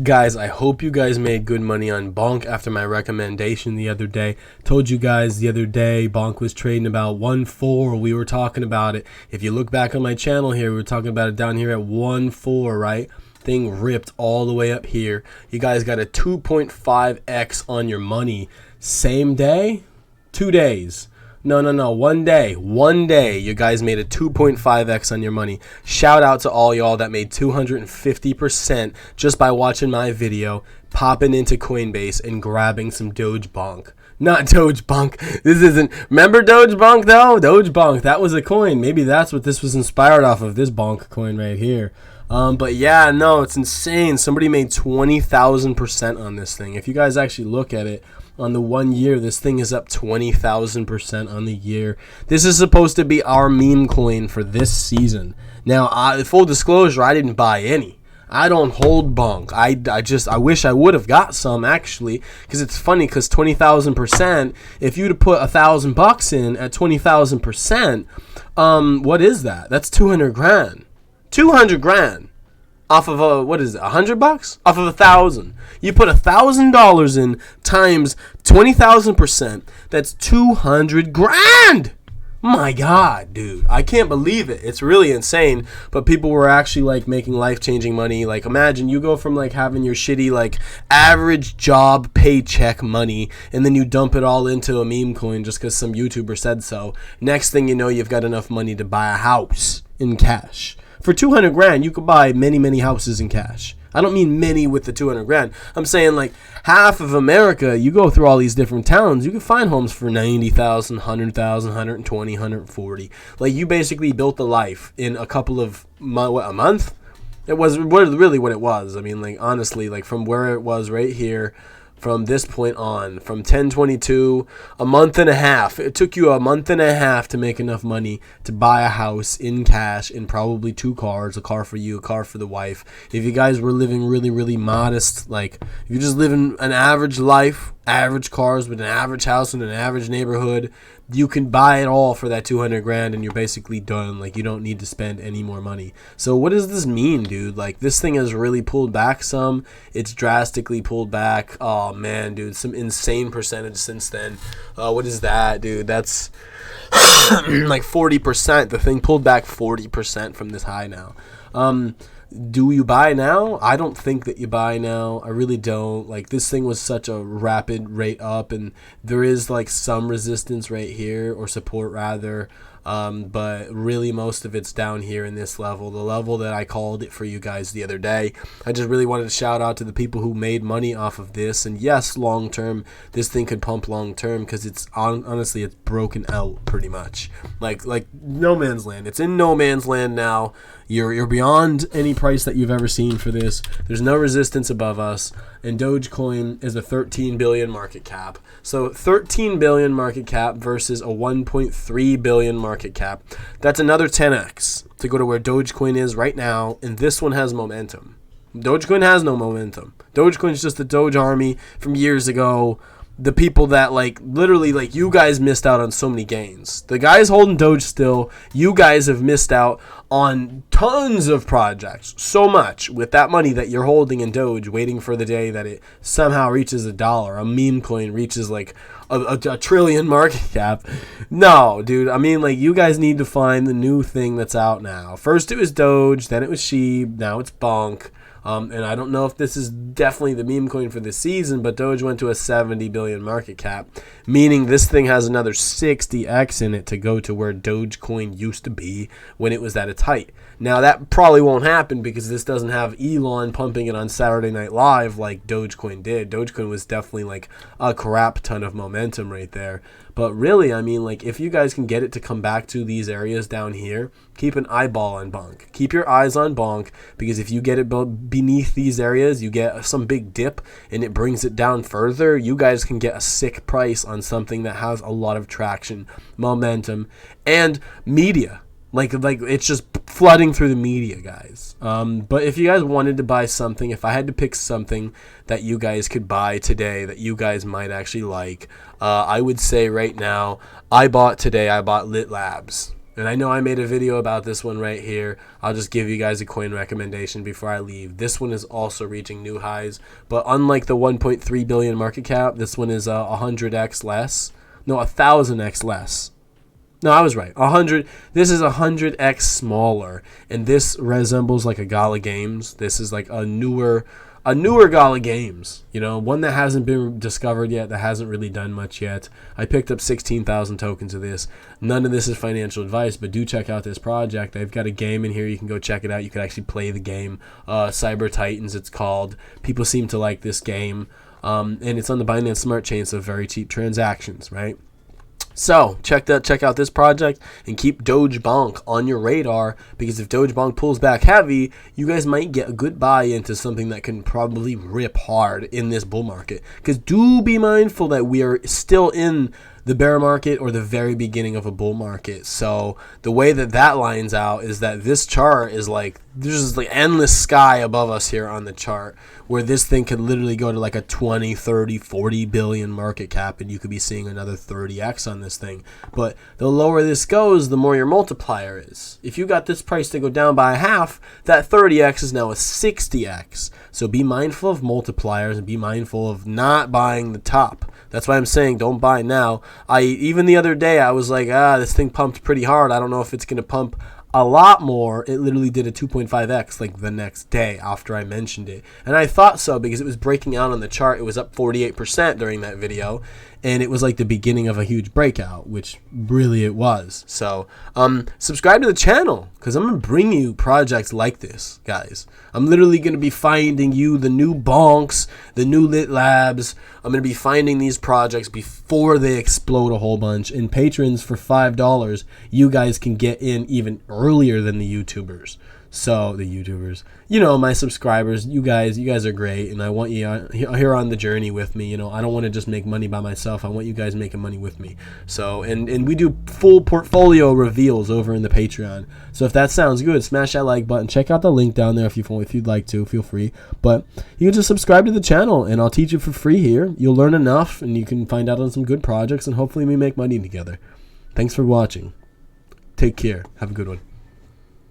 Guys, I hope you guys made good money on Bonk after my recommendation the other day. Told you guys the other day Bonk was trading about 1.4. We were talking about it. If you look back on my channel here, we were talking about it down here at 1.4, right? Thing ripped all the way up here. You guys got a 2.5x on your money. Same day? 2 days. No. 1 day. 1 day, you guys made a 2.5x on your money. Shout out to all y'all that made 250% just by watching my video, popping into Coinbase and grabbing some Doge Bonk. Not Doge Bonk. This isn't. Remember Doge Bonk though? Doge Bonk. That was a coin. Maybe that's what this was inspired off of. This Bonk coin right here. But yeah, no, it's insane. Somebody made 20,000% on this thing. If you guys actually look at it, on the 1 year, this thing is up 20,000% on the year. This is supposed to be our meme coin for this season. Now, full disclosure, I didn't buy any. I don't hold Bonk. I wish I would have got some actually, because it's funny because 20,000%. If you'd have put $1,000 in at 20,000%, what is that? That's 200 grand. 200 grand. Off of $100? Off of 1,000. You put $1,000 in times 20,000%. That's 200 grand. My God, dude, I can't believe it. It's really insane. But people were actually like making life-changing money. Like, imagine you go from like having your shitty like average job paycheck money, and then you dump it all into a meme coin just because some YouTuber said so. Next thing you know, you've got enough money to buy a house in cash. For 200 grand, you could buy many houses in cash. I don't mean many with the 200 grand. I'm saying like half of America, you go through all these different towns, you can find homes for 90,000, 100,000, 120, 140. Like, you basically built a life in a couple of, a month? It was really what it was. I mean, like, honestly, like from where it was right here, from this point on, from 10/22, a month and a half. It took you a month and a half to make enough money to buy a house in cash and probably 2 cars, a car for you, a car for the wife. If you guys were living really modest, like if you're just living an average life, average cars with an average house in an average neighborhood, you can buy it all for that 200 grand and you're basically done. Like, you don't need to spend any more money. So what does this mean, dude? Like, this thing has really pulled back some. It's drastically pulled back. Oh man, dude, some insane percentage since then. What is that, dude? That's like 40%. The thing pulled back 40% from this high now. Do you buy now? I don't think that you buy now. I really don't. Like, this thing was such a rapid rate up, and there is like some resistance right here, or support rather. But really most of it's down here in this level, the level that I called it for you guys the other day. I just really wanted to shout out to the people who made money off of this. And yes, long term, this thing could pump long term because it's honestly, it's broken out pretty much. Like no man's land. It's in no man's land now. You're beyond any price that you've ever seen for this. There's no resistance above us. And Dogecoin is a 13 billion market cap. So 13 billion market cap versus a 1.3 billion market cap. That's another 10x to go to where Dogecoin is right now. And this one has momentum. Dogecoin has no momentum. Dogecoin is just the Doge army from years ago. The people that like literally like you guys missed out on so many gains. The guys holding Doge still, you guys have missed out on tons of projects. So much with that money that you're holding in Doge, waiting for the day that it somehow reaches $1. A meme coin reaches like a trillion market cap. No, dude. I mean, like, you guys need to find the new thing that's out now. First it was Doge, then it was Sheeb, now it's Bonk. And I don't know if this is definitely the meme coin for this season, but Doge went to a 70 billion market cap, meaning this thing has another 60x in it to go to where Dogecoin used to be when it was at its height. Now, that probably won't happen because this doesn't have Elon pumping it on Saturday Night Live like Dogecoin did. Dogecoin was definitely like a crap ton of momentum right there. But really, I mean, like, if you guys can get it to come back to these areas down here, keep an eyeball on Bonk. Keep your eyes on Bonk, because if you get it beneath these areas, you get some big dip and it brings it down further, you guys can get a sick price on something that has a lot of traction, momentum, and media. Like it's just flooding through the media, guys. But if you guys wanted to buy something, if I had to pick something that you guys could buy today that you guys might actually like, I would say right now, I bought Lit Labs. And I know I made a video about this one right here. I'll just give you guys a coin recommendation before I leave. This one is also reaching new highs, but unlike the 1.3 billion market cap, this one is 100x less. No, 1,000x less. No, I was right. 100. This is 100x smaller, and this resembles like a Gala Games. This is like a newer Gala Games. You know, one that hasn't been discovered yet, that hasn't really done much yet. I picked up 16,000 tokens of this. None of this is financial advice, but do check out this project. They've got a game in here. You can go check it out. You can actually play the game. Cyber Titans, it's called. People seem to like this game, and it's on the Binance Smart Chain, so very cheap transactions, right? So check out this project and keep Doge Bonk on your radar, because if Doge Bonk pulls back heavy, you guys might get a good buy into something that can probably rip hard in this bull market. Because do be mindful that we are still in the bear market or the very beginning of a bull market. So the way that lines out is that this chart is like, there's just like endless sky above us here on the chart, where this thing could literally go to like a 20, 30, 40 billion market cap, and you could be seeing another 30x on this thing. But the lower this goes, the more your multiplier is. If you got this price to go down by half, that 30x is now a 60x. So be mindful of multipliers and be mindful of not buying the top. That's why I'm saying don't buy now. Even the other day I was like, this thing pumped pretty hard. I don't know if it's going to pump a lot more. It literally did a 2.5x like the next day after I mentioned it. And I thought so because it was breaking out on the chart. It was up 48% during that video. And it was like the beginning of a huge breakout, which really it was. So subscribe to the channel, because I'm going to bring you projects like this, guys. I'm literally going to be finding you the new bonks, the new lit labs. I'm going to be finding these projects before they explode a whole bunch. And patrons for $5, you guys can get in even earlier than the YouTubers. So the YouTubers, you know, my subscribers, you guys are great, and I want you here on the journey with me. You know, I don't want to just make money by myself. I want you guys making money with me. So, and we do full portfolio reveals over in the Patreon. So if that sounds good, smash that like button. Check out the link down there if you'd like to. Feel free. But you can just subscribe to the channel, and I'll teach you for free here. You'll learn enough, and you can find out on some good projects, and hopefully we make money together. Thanks for watching. Take care. Have a good one.